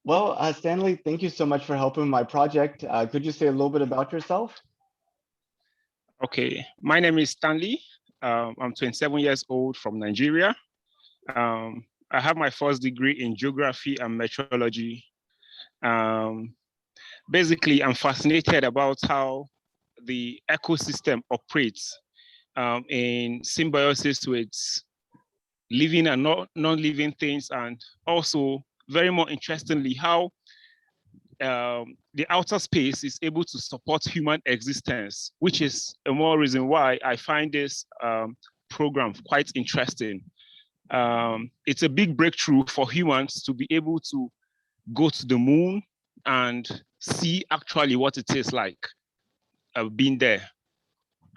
Well, Stanley, thank you so much for helping my project. Could you say a little bit about yourself? Okay, my name is Stanley. I'm 27 years old from Nigeria. I have my first degree in geography and meteorology. Um, Basically, I'm fascinated about how the ecosystem operates in symbiosis with living and non-living things, and also very more interestingly, how the outer space is able to support human existence, which is a more reason why I find this program quite interesting. It's a big breakthrough for humans to be able to go to the moon and see actually what it is like being there.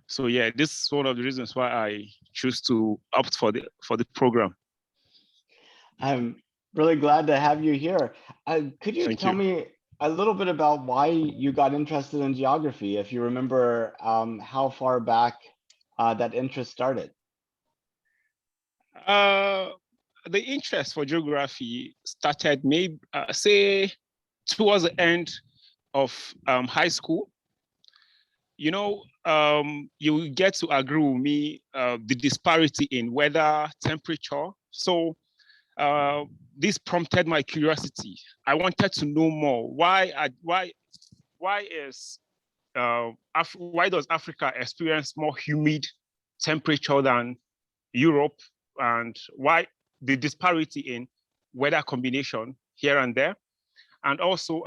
So yeah, this is one of the reasons why I choose to opt for the program. I'm really glad to have you here. Could you Thank tell you. me a little bit about why you got interested in geography, if you remember how far back that interest started? Uh, the interest for geography started maybe say towards the end of high school. You know, you get to agree with me the disparity in weather, temperature. So this prompted my curiosity. I wanted to know more. Why does Africa experience more humid temperature than Europe, and why the disparity in weather combination here and there, and also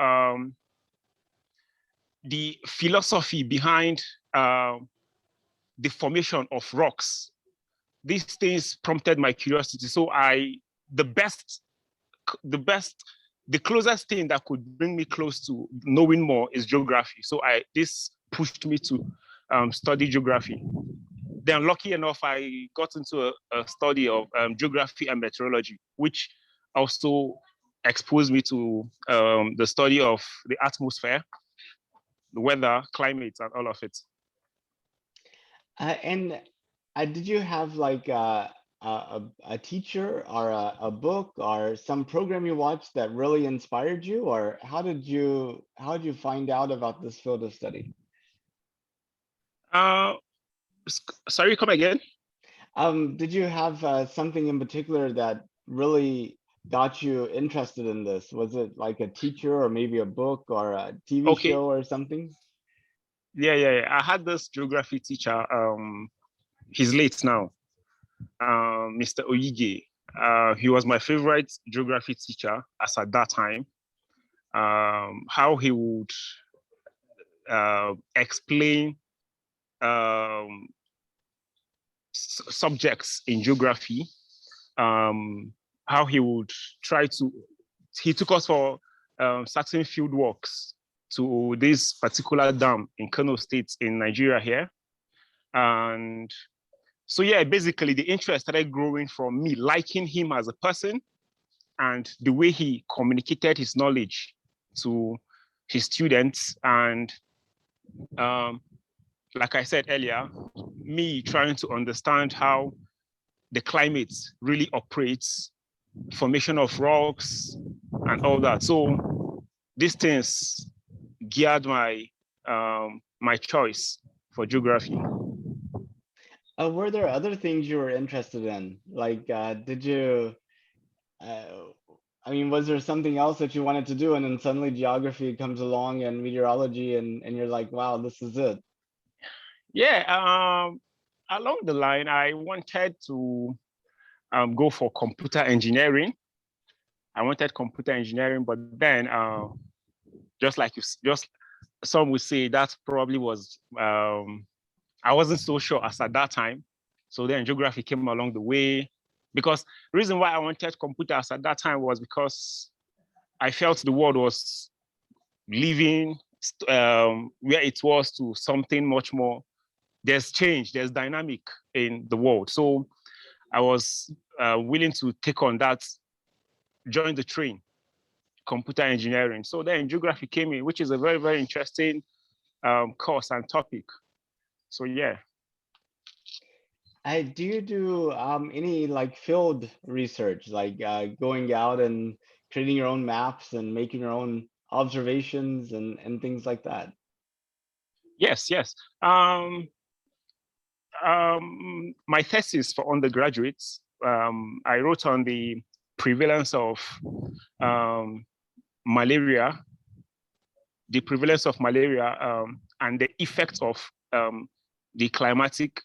the philosophy behind the formation of rocks. These things prompted my curiosity. So the best, the best, the closest thing that could bring me close to knowing more is geography. So this pushed me to study geography. Then lucky enough, I got into a study of geography and meteorology, which also exposed me to the study of the atmosphere, the weather, climate, and all of it. And did you have like a teacher or a book or some program you watched that really inspired you, or how did you find out about this field of study? Uh, Sorry, come again? Did you have something in particular that really got you interested in this? Was it like a teacher or maybe a book or a TV Okay. show or something? Yeah. I had this geography teacher. He's late now. Mr. Oyige. He was my favorite geography teacher as at that time. How he would explain subjects in geography, how he would he took us for certain field works to this particular dam in Kano State in Nigeria here. And so yeah, basically the interest started growing from me liking him as a person and the way he communicated his knowledge to his students. And like I said earlier, me trying to understand how the climate really operates, formation of rocks and all that. So these things geared my choice for geography. Were there other things you were interested in? Like, did you, uh, I mean, was there something else that you wanted to do and then suddenly geography comes along and meteorology and you're like, wow, this is it? Yeah, along the line, I wanted to go for computer engineering. I wanted computer engineering, but then just like just some would say that probably was I wasn't so sure as at that time. So then geography came along the way, because the reason why I wanted computers at that time was because I felt the world was leaving where it was to something much more. There's change, there's dynamic in the world. So I was willing to take on that, join the train, computer engineering. So then geography came in, which is a very, very interesting course and topic. So yeah. Do you do any like field research, like going out and creating your own maps and making your own observations and things like that? Yes, yes. My thesis for undergraduates, I wrote on the prevalence of um, malaria, and the effects of the climatic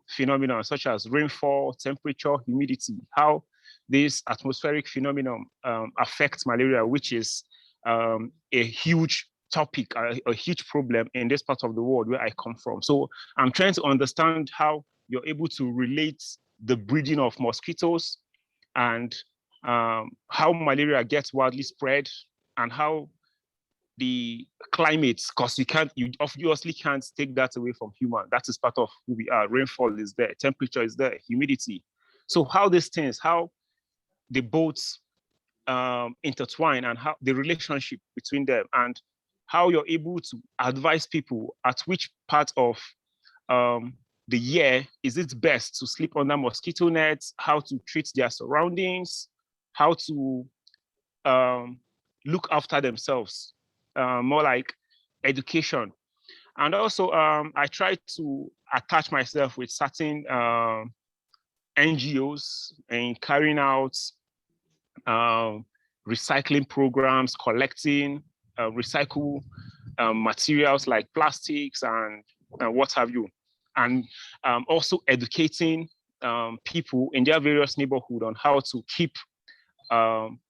phenomena such as rainfall, temperature, humidity, how this atmospheric phenomenon affects malaria, which is a huge topic, a huge problem in this part of the world where I come from. So I'm trying to understand how you're able to relate the breeding of mosquitoes and how malaria gets widely spread and how the climate, because you obviously can't take that away from human. That is part of who we are. Rainfall is there, temperature is there, humidity. So how these things, how the both intertwine and how the relationship between them and how you're able to advise people at which part of um, the year is it best to sleep under mosquito nets, how to treat their surroundings, how to look after themselves, more like education. And also, I try to attach myself with certain NGOs in carrying out um, recycling programs, collecting recycle materials like plastics and what have you. And also educating people in their various neighborhood on how to keep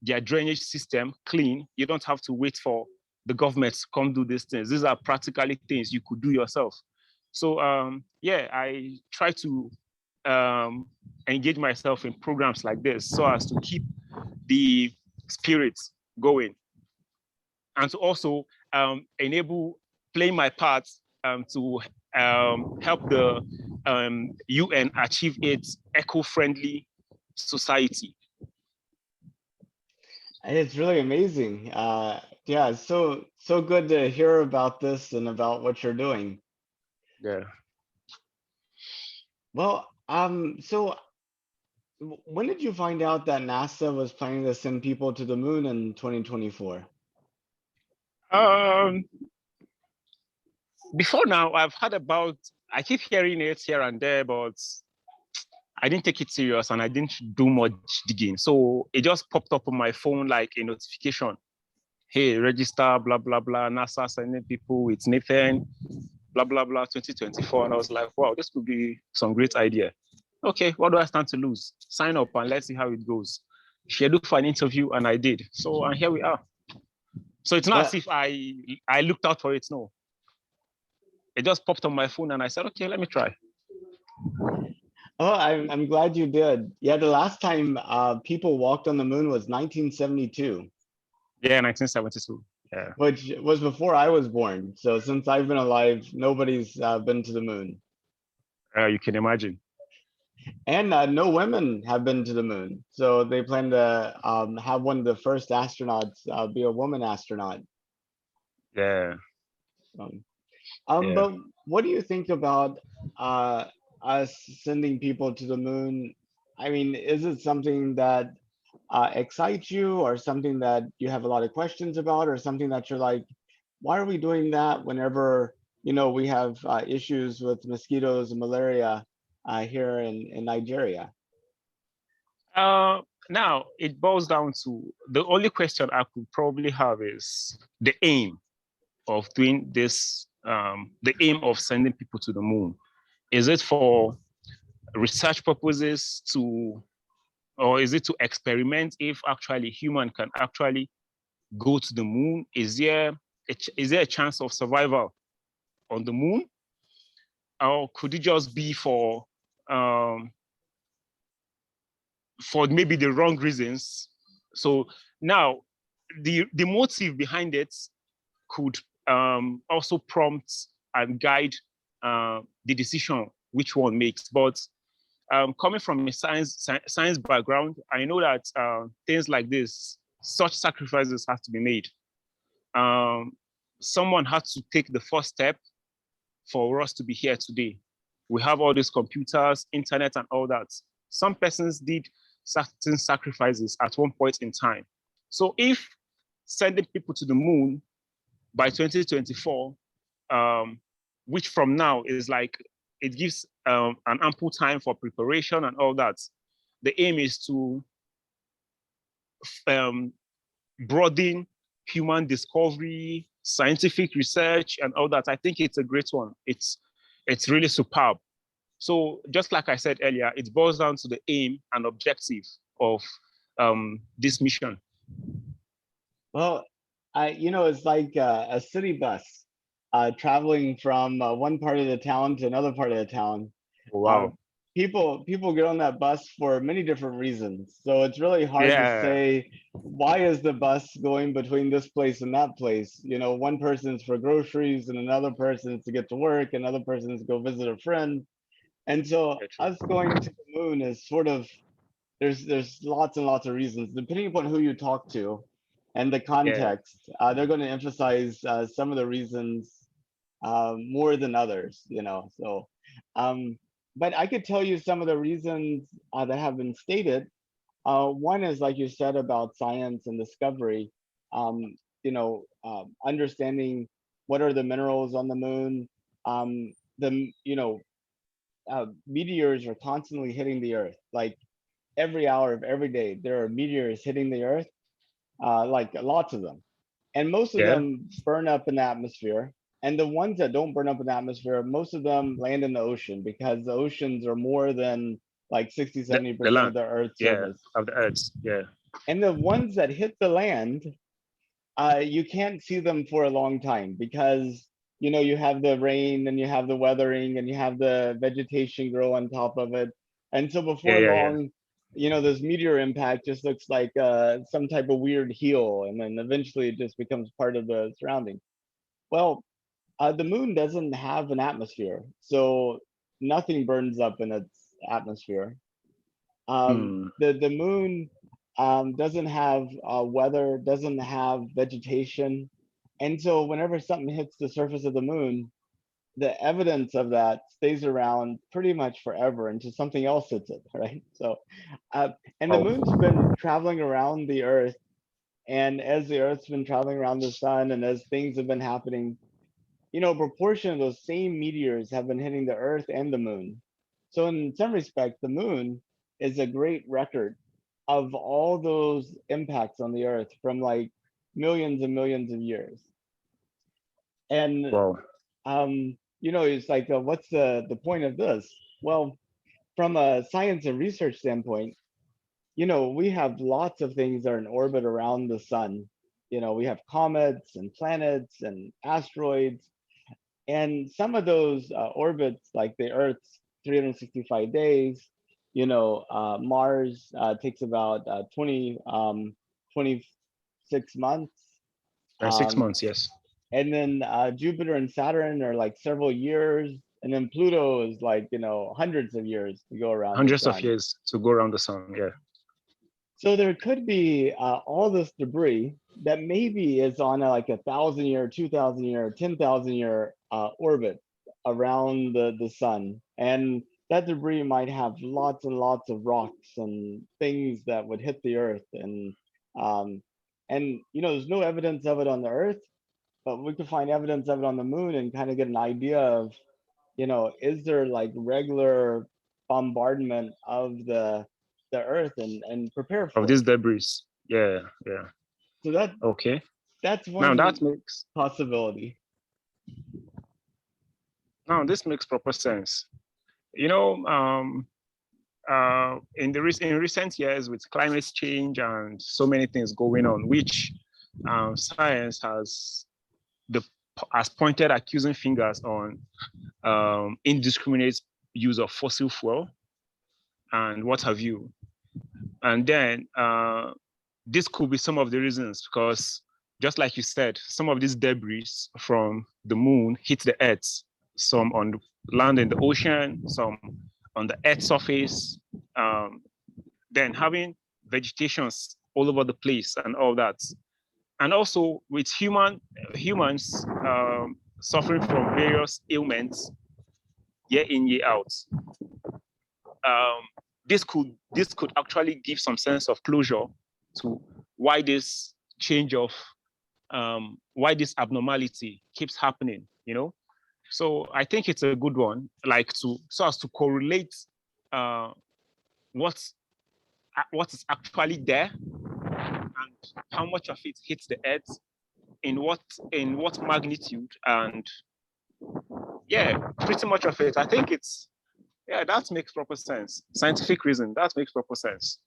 their drainage system clean. You don't have to wait for the government to come do these things. These are practically things you could do yourself. So yeah, I try to engage myself in programs like this so as to keep the spirits going and to also enable playing my part to help the UN achieve its eco-friendly society. It's really amazing. Yeah, so good to hear about this and about what you're doing. Yeah. Well, so when did you find out that NASA was planning to send people to the moon in 2024? Um, Before now, I've heard about, I keep hearing it here and there, but I didn't take it serious and I didn't do much digging. So it just popped up on my phone like a notification. Hey, register, blah, blah, blah. NASA sending people with Nathan, blah, blah, blah, 2024. And I was like, wow, this could be some great idea. Okay, what do I stand to lose? Sign up and let's see how it goes. Schedule for an interview and I did. So and here we are. So it's not as Well, if I looked out for it. No, it just popped on my phone and I said, okay, let me try. oh, I'm glad you did. Yeah, the last time people walked on the moon was 1972, Yeah, 1972. Yeah, which was before I was born. So since I've been alive, nobody's been to the moon. you can imagine. And no women have been to the moon. So they plan to have one of the first astronauts be a woman astronaut. Yeah, Um, yeah. but what do you think about uh, us sending people to the moon? I mean, is it something that excites you, or something that you have a lot of questions about, or something that you're like, why are we doing that whenever, we have issues with mosquitoes and malaria here in Nigeria? Uh, Now it boils down to the only question I could probably have is the aim of doing this, the aim of sending people to the moon. Is it for research purposes or is it to experiment if actually human can actually go to the moon? Is there a chance of survival on the moon? Or could it just be um, for maybe the wrong reasons? So now the motive behind it could also prompt and guide the decision which one makes. But coming from a science background, I know that things like this, such sacrifices have to be made. Um, Someone had to take the first step for us to be here today. We have all these computers, internet, and all that. Some persons did certain sacrifices at one point in time. So if sending people to the moon by 2024, which from now is like, it gives an ample time for preparation and all that. The aim is to broaden human discovery, scientific research, and all that. I think it's a great one. It's really superb. So just like I said earlier, it boils down to the aim and objective of this mission. Well, it's like a city bus traveling from one part of the town to another part of the town. Wow. People get on that bus for many different reasons. So it's really hard to Yeah. say, why is the bus going between this place and that place? One person's for groceries and another person's to get to work, another person's to go visit a friend. And so us going to the moon is sort of, there's lots and lots of reasons, depending upon who you talk to and the context. They're going to emphasize some of the reasons more than others, so but I could tell you some of the reasons that have been stated. One is, like you said, about science and discovery. Understanding what are the minerals on the moon. Meteors are constantly hitting the earth, like every hour of every day there are meteors hitting the earth, like lots of them, and most of them burn up in the atmosphere. And the ones that don't burn up in the atmosphere, most of them land in the ocean, because the oceans are more than like 60-70% of the Earth's surface. Of the Earth, And the ones that hit the land, you can't see them for a long time, because you have the rain and you have the weathering and you have the vegetation grow on top of it. And so before long, this meteor impact just looks like some type of weird heel, and then eventually it just becomes part of the surrounding. Well, the moon doesn't have an atmosphere, so nothing burns up in its atmosphere. The moon doesn't have weather, doesn't have vegetation, and so whenever something hits the surface of the moon, the evidence of that stays around pretty much forever until something else hits it, right? So, and the moon's been traveling around the Earth, and as the Earth's been traveling around the sun, and as things have been happening, a proportion of those same meteors have been hitting the Earth and the moon. So in some respect, the moon is a great record of all those impacts on the Earth from like millions and millions of years. And it's like, what's the point of this? Well, from a science and research standpoint, we have lots of things that are in orbit around the sun. We have comets and planets and asteroids, and some of those orbits, like the Earth's 365 days, Mars takes about 26 months. 6 months, yes. And then Jupiter and Saturn are like several years. And then Pluto is like, hundreds of years to go around. Hundreds of years to go around the sun, yeah. So there could be all this debris that maybe is on like 1,000-year, 2,000-year, 10,000-year orbit around the sun. And that debris might have lots and lots of rocks and things that would hit the Earth. And there's no evidence of it on the Earth, but we could find evidence of it on the moon and kind of get an idea of, is there like regular bombardment of the Earth and prepare for this debris. Yeah. So that's one now that makes possibility. Now this makes proper sense. In recent years, with climate change and so many things going on, which science has pointed accusing fingers on indiscriminate use of fossil fuel and what have you. And then this could be some of the reasons, because just like you said, some of these debris from the moon hit the Earth, some on the land in the ocean, some on the Earth's surface. Then having vegetations all over the place and all that. And also with humans suffering from various ailments, year in, year out. This could actually give some sense of closure to why this change of why this abnormality keeps happening, you know. So I think it's a good one, like so as to correlate what is actually there and how much of it hits the earth in what magnitude, and yeah, pretty much of it. I think that makes proper sense. Scientific reason, that makes proper sense.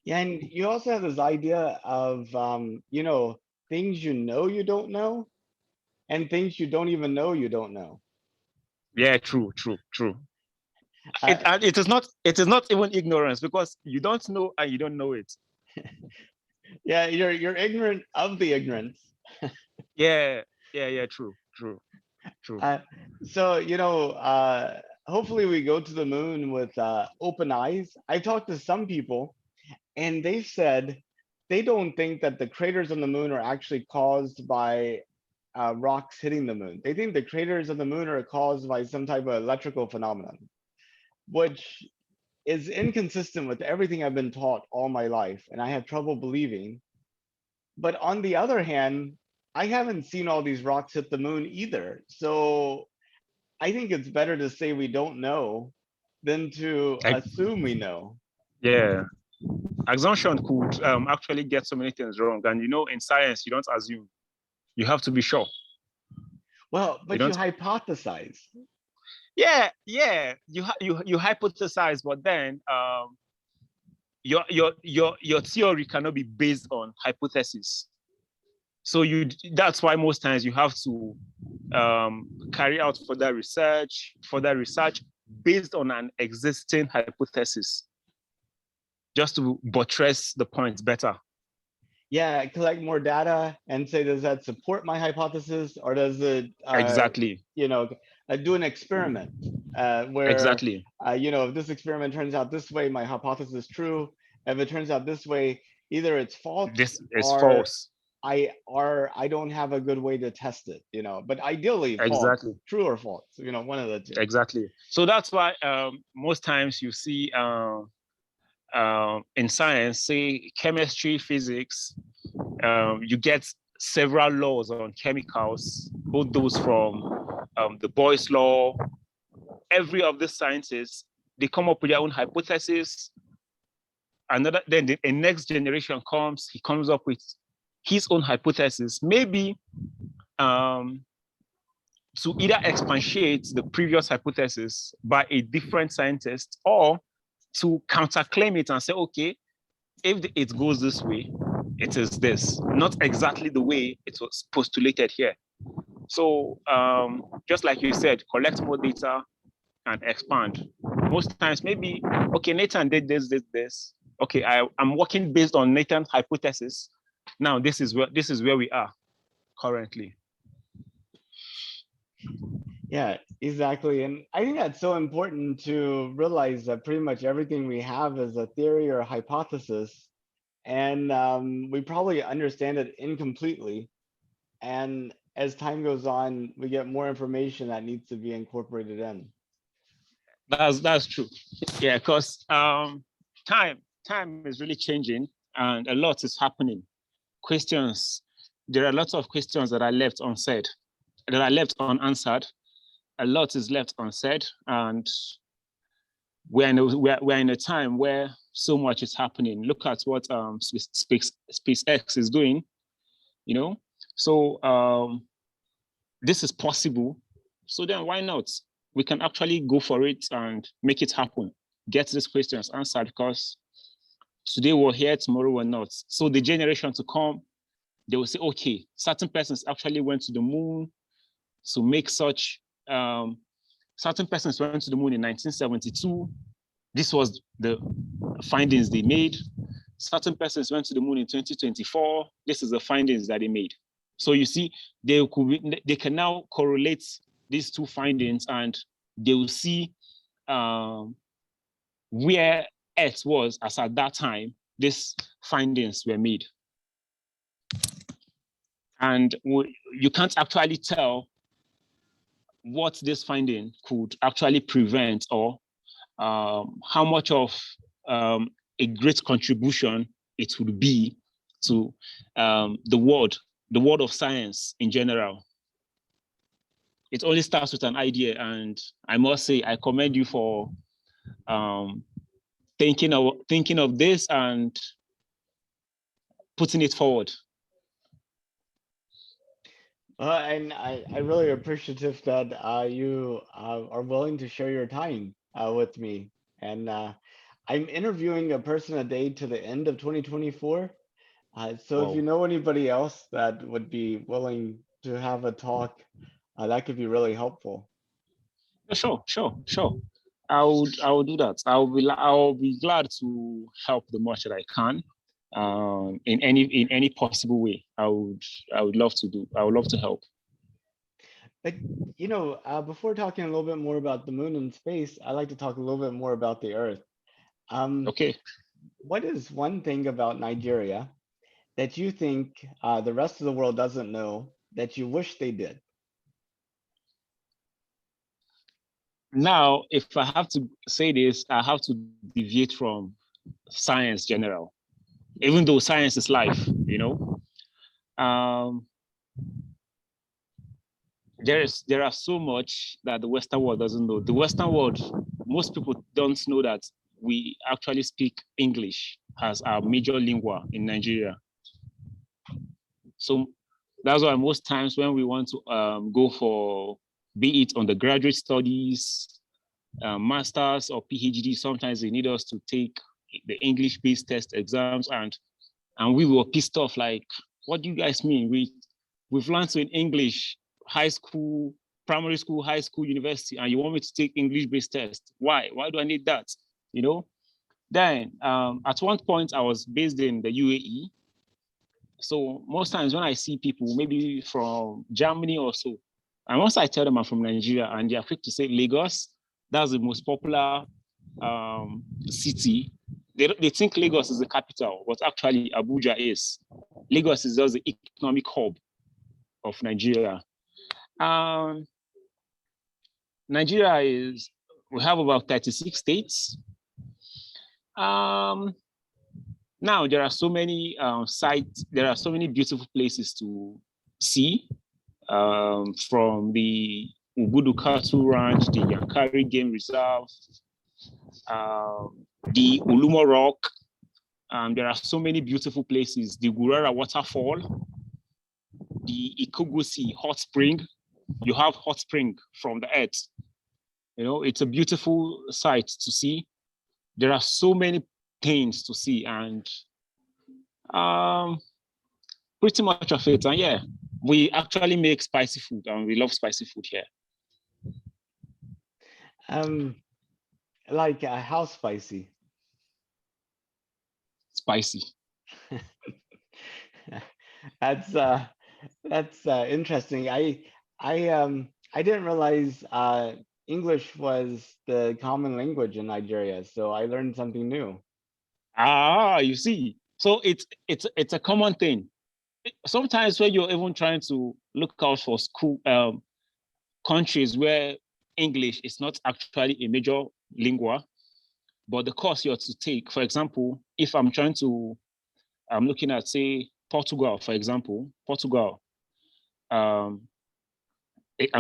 Yeah, and you also have this idea of things you don't know, and things you don't even know you don't know. Yeah, true. It is not even ignorance, because you don't know and you don't know it. Yeah, you're ignorant of the ignorance. Yeah, true. So hopefully we go to the moon with open eyes. I talked to some people, and they said they don't think that the craters on the moon are actually caused by rocks hitting the moon. They think the craters on the moon are caused by some type of electrical phenomenon, which is inconsistent with everything I've been taught all my life, and I have trouble believing. But on the other hand, I haven't seen all these rocks hit the moon either. So I think it's better to say we don't know than to assume we know. Yeah, assumption could actually get so many things wrong. And in science, you don't assume. You have to be sure. Well, but you hypothesize. Yeah. You hypothesize, but then your theory cannot be based on hypothesis. So that's why most times you have to carry out further research based on an existing hypothesis, just to buttress the point better. Yeah, collect more data and say, does that support my hypothesis, or does it exactly do an experiment where exactly if this experiment turns out this way, my hypothesis is true. If it turns out this way, either it's false, this is or false. I don't have a good way to test it, but ideally exactly false, true or false, one of the two. Exactly. So that's why most times you see in science, say chemistry, physics, you get several laws on chemicals, both those from the Boyle's law. Every of the scientists, they come up with their own hypothesis. Then the next generation comes, he comes up with his own hypothesis, maybe to either expatiate the previous hypothesis by a different scientist, or to counterclaim it and say, okay, if it goes this way, it is this, not exactly the way it was postulated here. So just like you said, collect more data and expand. Most times, maybe, okay, Nathan did this. Okay, I'm working based on Nathan's hypothesis. Now this is where we are currently. Yeah, exactly. And I think that's so important to realize that pretty much everything we have is a theory or a hypothesis. And we probably understand it incompletely. And as time goes on, we get more information that needs to be incorporated in. That's true. Yeah, because time is really changing, and a lot is happening. There are lots of questions that are left unsaid, that are left unanswered. A lot is left unsaid, and we're in a time where so much is happening. Look at what SpaceX is doing, So this is possible. So then why not? We can actually go for it and make it happen. Get these questions answered, because today we're here, tomorrow we're not. So the generation to come, they will say, okay, certain persons actually went to the moon to make such, certain persons went to the moon in 1972. This was the findings they made. Certain persons went to the moon in 2024. This is the findings that they made. So you see, they can now correlate these two findings, and they will see where Earth was as at that time these findings were made. And you can't actually tell what this finding could actually prevent, or how much of a great contribution it would be to the world of science in general. It only starts with an idea, and I must say I commend you for thinking of this and putting it forward. And I really appreciative that you are willing to share your time with me. And I'm interviewing a person a day to the end of 2024. So if you Wow. know anybody else that would be willing to have a talk, that could be really helpful. Sure. I will do that. I'll be glad to help the much that I can, in any possible way. I would love to do. I would love to help. But before talking a little bit more about the moon and space, I'd like to talk a little bit more about the Earth. Um, Okay. what is one thing about Nigeria that you think the rest of the world doesn't know that you wish they did? Now, if I have to say this, I have to deviate from science general, even though science is life. Um, there are so much that the Western world doesn't know. The Western world, most people don't know that we actually speak English as our major lingua in Nigeria. So that's why most times when we want to go for, be it undergraduate studies, masters or PhD, sometimes they need us to take the English-based test exams, and we were pissed off, like, what do you guys mean? We've learned in English, high school, primary school, high school, university, and you want me to take English-based test? Why? Why do I need that? You know? Then at one point I was based in the UAE. So most times when I see people, maybe from Germany or so, and once I tell them I'm from Nigeria and they're quick to say Lagos, that's the most popular city. They think Lagos is the capital, but actually Abuja is. Lagos is just the economic hub of Nigeria. Um, we have about 36 states. Now there are so many sites, there are so many beautiful places to see, from the Ubudu Cattle Ranch, the Yankari Game Reserve, the Ulumo Rock. There are so many beautiful places. The Gurara Waterfall, the Ikogosi Hot Spring. You have hot spring from the earth. It's a beautiful sight to see. There are so many things to see, and pretty much of it. And yeah, we actually make spicy food, and we love spicy food here. Like how spicy? Spicy. That's interesting. I didn't realize English was the common language in Nigeria, so I learned something new. You see, so it's a common thing. Sometimes when you're even trying to look out for school countries where English is not actually a major lingua, but the course you're to take, for example, if I'm looking at, say, Portugal, for example, I'm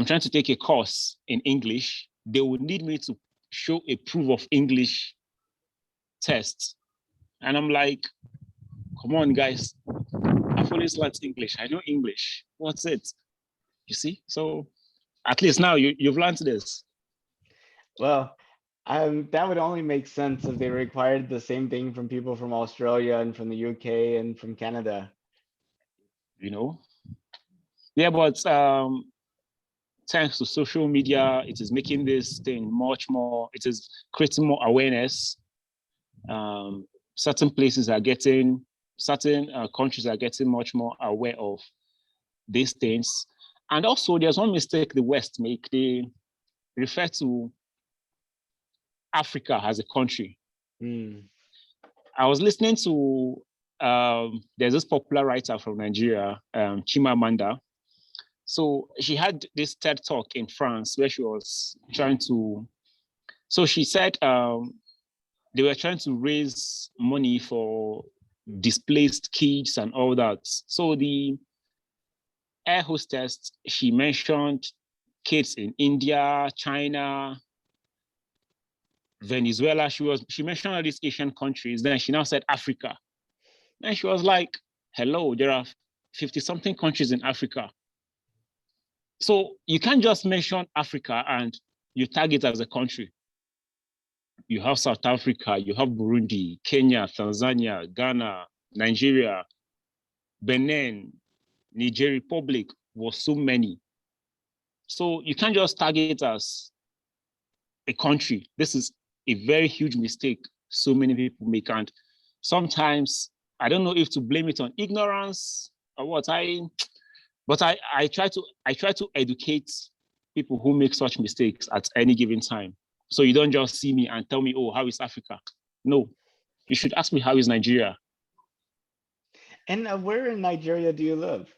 trying to take a course in English, they would need me to show a proof of English test. And I'm like, come on, guys, I've always learned English. I know English. What's it? You see? So at least now you've learned this. Well, that would only make sense if they required the same thing from people from Australia and from the UK and from Canada. Yeah, but thanks to social media, it is making this thing much more, it is creating more awareness. Certain countries are getting much more aware of these things. And also there's one mistake the West make. They refer to Africa as a country. I was listening to, there's this popular writer from Nigeria, Chimamanda. So she had this TED talk in France where she was trying to. So she said they were trying to raise money for displaced kids and all that. So the air hostess, she mentioned kids in India, China, Venezuela. She mentioned all these Asian countries. Then she now said Africa. And she was like, hello, there are 50 something countries in Africa. So you can't just mention Africa and you tag it as a country. You have South Africa, you have Burundi, Kenya, Tanzania, Ghana, Nigeria, Benin, Niger Republic, was so many. So you can't just target it as a country. This is a very huge mistake so many people make. And sometimes I don't know if to blame it on ignorance or what. But I try to educate people who make such mistakes at any given time. So you don't just see me and tell me, oh, how is Africa? No, you should ask me, how is Nigeria? And where in Nigeria do you live?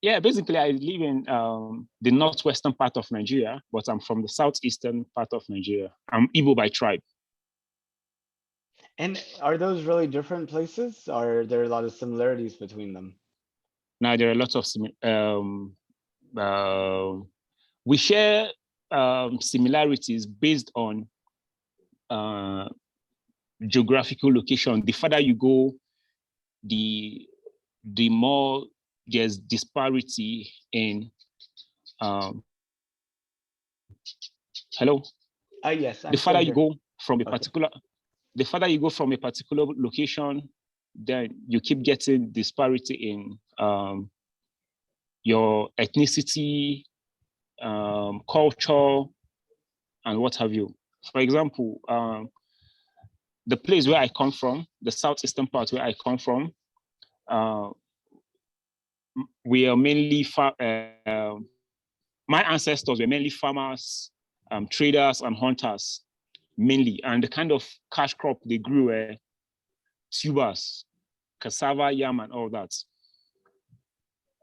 Yeah, basically I live in the northwestern part of Nigeria, but I'm from the southeastern part of Nigeria. I'm Igbo by tribe. And are those really different places? Or are there a lot of similarities between them? Now there are lots of we share similarities based on geographical location. The further you go, the more there's disparity in hello. Yes, I'm The still further you here. go from a Okay. particular, the further you go from a particular location, then you keep getting disparity in your ethnicity, culture, and what have you. For example, the place where I come from, the southeastern part where I come from, we are mainly my ancestors were mainly farmers, traders, and hunters, mainly. And the kind of cash crop they grew were tubers, cassava, yam, and all that.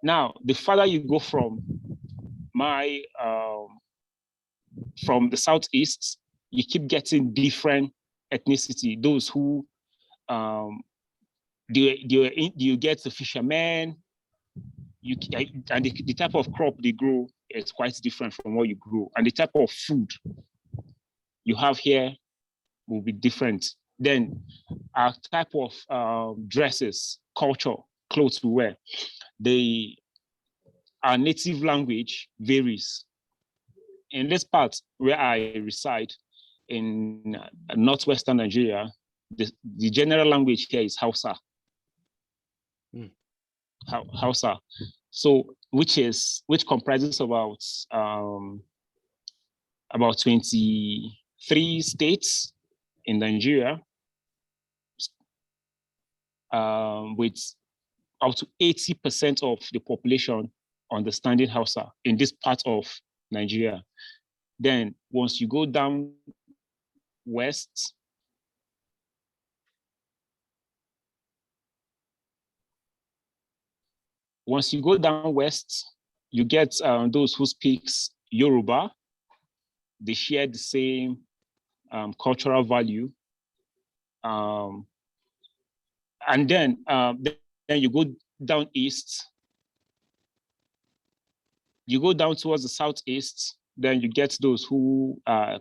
Now, the farther you go from from the southeast, you keep getting different ethnicity. Those who you get the fishermen, and the type of crop they grow is quite different from what you grow, and the type of food you have here will be different. Then our type of dresses, culture, clothes we wear, our native language varies. In this part where I reside in northwestern Nigeria, the general language here is Hausa. Hausa. So which comprises about 23 states in Nigeria, with up to 80% of the population understanding Hausa in this part of Nigeria. Then once you go down west, you get those who speaks Yoruba. They share the same cultural value. And then you go down east. You go down towards the southeast, then you get those who are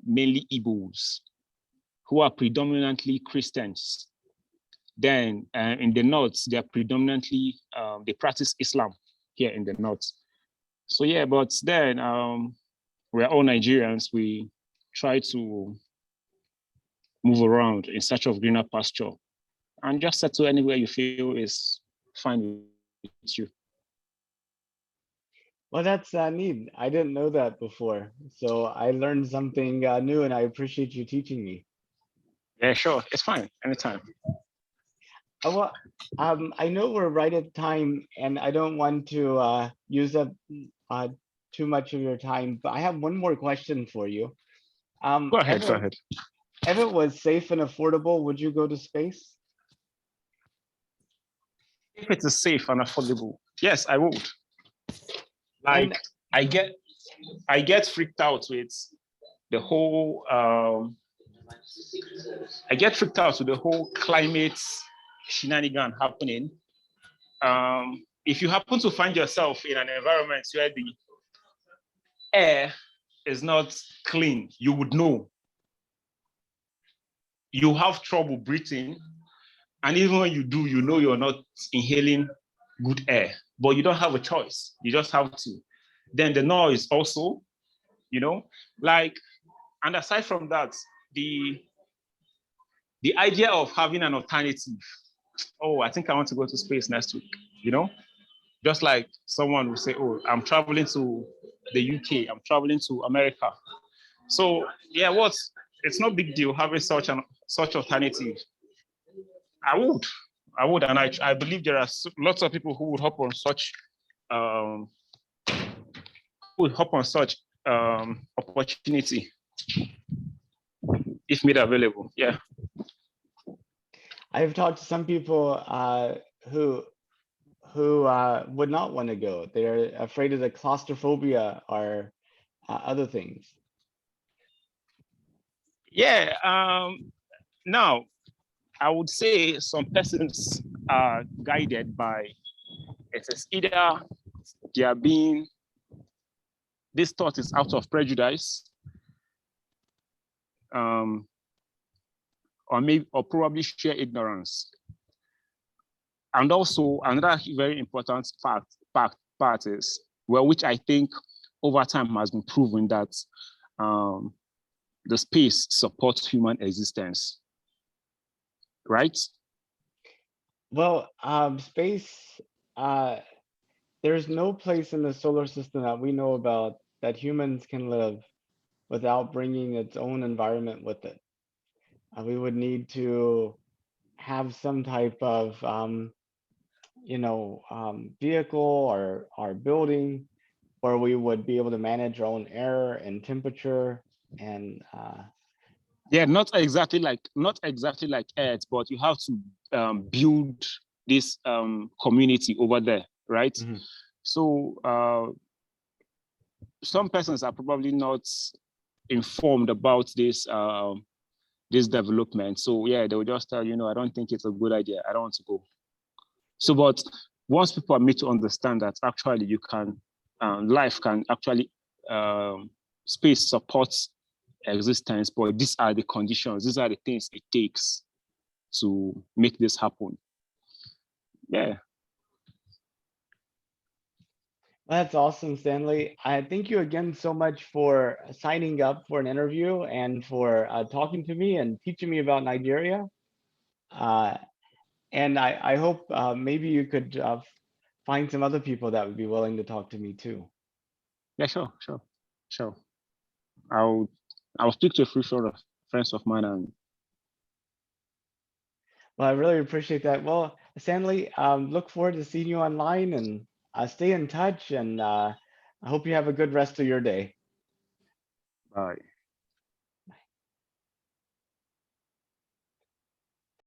mainly Igbos, who are predominantly Christians. Then in the north, they are predominantly, they practice Islam here in the north. So yeah, but then we're all Nigerians. We try to move around in search of greener pasture and just settle anywhere you feel is fine with you. Well, that's neat. I didn't know that before. So I learned something new and I appreciate you teaching me. Yeah, sure. It's fine. Anytime. Well, I know we're right at time and I don't want to use up too much of your time, but I have one more question for you. Go ahead. If it was safe and affordable, would you go to space? If it is safe and affordable, yes, I would. Like And I get I get freaked out with the whole I get freaked out with the whole climate shenanigan happening. If you happen to find yourself in an environment where the air is not clean, you would know. You have trouble breathing, and even when you do, you know you're not inhaling good air, but you don't have a choice. You just have to. Then the noise also, you know, like, and aside from that, the the idea of having an alternative. Oh, I think I want to go to space next week, you know, just like someone will say, oh, I'm traveling to the UK, I'm traveling to America. So yeah, it's no big deal having such alternative. I would, and I believe there are lots of people who would hop on such um, opportunity if made available. Yeah. I've talked to some people who would not want to go. They're afraid of the claustrophobia or other things. Yeah. Now, I would say some persons are guided by it is either they are being this thought is out of prejudice, or probably sheer ignorance. And also another very important part is, well, which I think over time has been proven that the space supports human existence, right? Well, space, there's no place in the solar system that we know about that humans can live without bringing its own environment with it. We would need to have some type of, vehicle or building where we would be able to manage our own air and temperature and Yeah, not exactly like Earth, but you have to build this community over there, right? Mhm. So some persons are probably not informed about this development. So yeah, they will just tell you, I don't think it's a good idea. I don't want to go. So, but once people are made to understand that actually you can, life can actually, space supports existence, but these are the conditions, these are the things it takes to make this happen. Yeah. That's awesome, Stanley. I thank you again so much for signing up for an interview and for talking to me and teaching me about Nigeria. Uh, and I hope maybe you could find some other people that would be willing to talk to me too. Yeah, sure. I'll I'll speak to a few sort of friends of mine and Well, I really appreciate that. Well, Stanley, look forward to seeing you online and stay in touch. And I hope you have a good rest of your day. bye.